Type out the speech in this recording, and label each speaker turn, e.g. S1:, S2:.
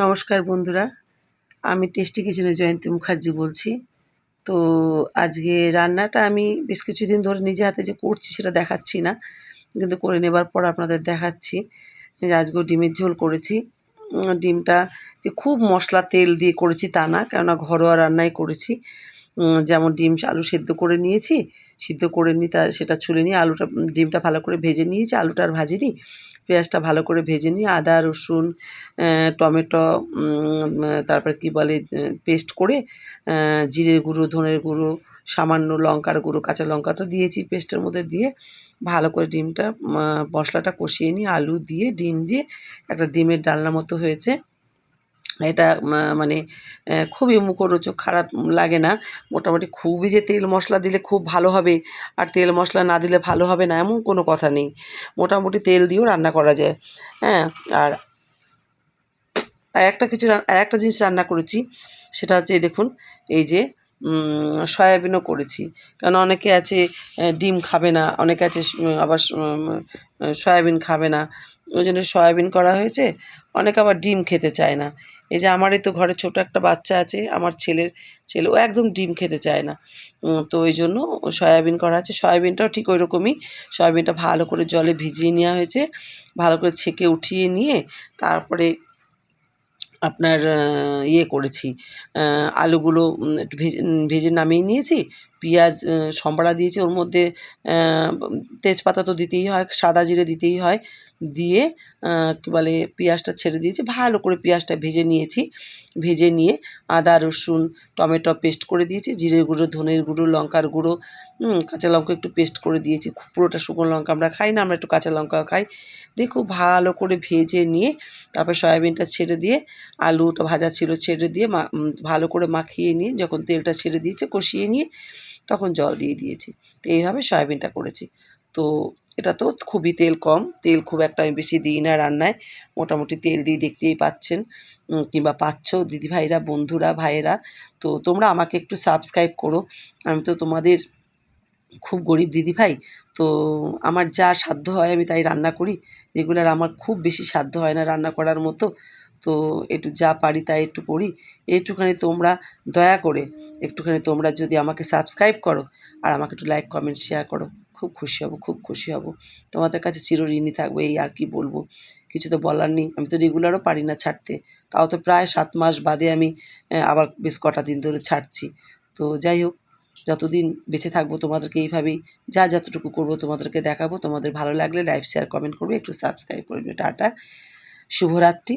S1: নমস্কার বন্ধুরা, আমি টেস্টি কিচেনের জয়ন্তী মুখার্জি বলছি। তো আজকে রান্নাটা আমি বেশ কিছুদিন ধরে নিজে হাতে যে করছি সেটা দেখাচ্ছি না, কিন্তু করে নেবার পর আপনাদের দেখাচ্ছি। আজকেও ডিমের ঝোল করেছি। ডিমটা যে খুব মশলা তেল দিয়ে করেছি তা না, কেননা ঘরোয়া রান্নাই করেছি। যেমন ডিম আলু সেদ্ধ করে নিয়েছি, সিদ্ধ করে নিয়ে সেটা ছুলে নিয়ে ডিমটা ভালো করে ভেজে নিয়েছি, আলুটা আর ভাজিনি। পেঁয়াজটা ভালো করে ভেজে নিয়ে আদা রসুন টমেটো তারপরে কী বলে পেস্ট করে জিরের গুঁড়ো ধনের গুঁড়ো সামান্য লঙ্কার গুঁড়ো কাঁচা লঙ্কা তো দিয়েছি পেস্টের মধ্যে দিয়ে ভালো করে ডিমটা মশলাটা কষিয়ে নিয়ে আলু দিয়ে ডিম দিয়ে একটা ডিমের ডালনা মতো হয়েছে। এটা মানে খুবই মুখরোচক, খারাপ লাগে না। মোটামুটি খুবই যে তেল মশলা দিলে খুব ভালো হবে আর তেল মশলা না দিলে ভালো হবে না এমন কোনো কথা নেই। মোটামুটি তেল দিয়েও রান্না করা যায়। হ্যাঁ, আর আরেকটা জিনিস রান্না করেছি, সেটা হচ্ছে এই দেখুন, এই যে সয়াবিনও করেছি। কারণ অনেকে আছে ডিম খাবে না, অনেকে আছে আবার সয়াবিন খাবে না, ওই জন্য সয়াবিন করা হয়েছে। অনেকে আবার ডিম খেতে চায় না। এই যে আমারই তো ঘরে ছোটো একটা বাচ্চা আছে, আমার ছেলে ও একদম ডিম খেতে চায় না। তো ওই জন্য সয়াবিন করা আছে। সয়াবিনটাও ঠিক ওই রকমই। সয়াবিনটা ভালো করে জলে ভিজিয়ে নেওয়া হয়েছে, ভালো করে ছেঁকে উঠিয়ে নিয়ে তারপরে আপনার করেছি, আলুগুলো একটু ভেজে নামিয়ে নিয়েছি। পেঁয়াজ সম্বারা দিয়েছি, ওর মধ্যে তেজপাতা তো দিতেই হয়, সাদা জিরে দিতেই হয়। দিয়ে কী বলে পেঁয়াজটা ছেড়ে দিয়েছি, ভালো করে পেঁয়াজটা ভেজে নিয়েছি। ভেজে নিয়ে আদা রসুন টমেটো পেস্ট করে দিয়েছি, জিরের গুঁড়ো ধনের গুঁড়ো লঙ্কার গুঁড়ো কাঁচা লঙ্কা একটু পেস্ট করে দিয়েছি। পুরোটা শুকনো লঙ্কা আমরা খাই না, আমরা একটু কাঁচা লঙ্কাও খাই। দিয়ে খুব ভালো করে ভেজে নিয়ে তারপর সয়াবিনটা ছেড়ে দিয়ে আলুটা ভাজা ছিল ছেড়ে দিয়ে ভালো করে মাখিয়ে নিয়ে যখন তেলটা ছেড়ে দিয়েছে কষিয়ে নিয়ে তখন জল দিয়ে দিয়েছি। তো এইভাবে সয়াবিনটা করেছি। তো এটা তো খুবই তেল কম, তেল খুব একটা আমি বেশি দিই না রান্নায়। মোটামুটি তেল দিয়ে দেখতেই পাচ্ছেন, কিংবা পাচ্ছ দিদিভাইরা বন্ধুরা ভাইয়েরা। তো তোমরা আমাকে একটু সাবস্ক্রাইব করো। আমি তো তোমাদের খুব গরিব দিদিভাই। তো আমার যা সাধ্য হয় আমি তাই রান্না করি। রেগুলার আমার খুব বেশি সাধ্য হয় না রান্না করার মতো। তো একটু যা পারি তাই একটু করি। একটুখানি তোমরা দয়া করে একটুখানি তোমরা যদি আমাকে সাবস্ক্রাইব করো আর আমাকে একটু লাইক কমেন্ট শেয়ার করো, খুব খুশি হব, খুব খুশি হব। তোমাদের কাছে চিরঋণী থাকবো, এই আর কি বলবো। কিছু তো বলার নেই। আমি তো রেগুলারও পারি না ছাড়তে। তাও তো প্রায় ৭ মাস বাদে আমি আবার বেশ কটা দিন ধরে ছাড়ছি। তো যাই হোক, যতদিন বেঁচে থাকবো তোমাদেরকে এইভাবেই যতটুকু করবো তোমাদেরকে দেখাবো। তোমাদের ভালো লাগলে লাইক শেয়ার কমেন্ট করবে, একটু সাবস্ক্রাইব করবে। টাটা, শুভরাত্রি।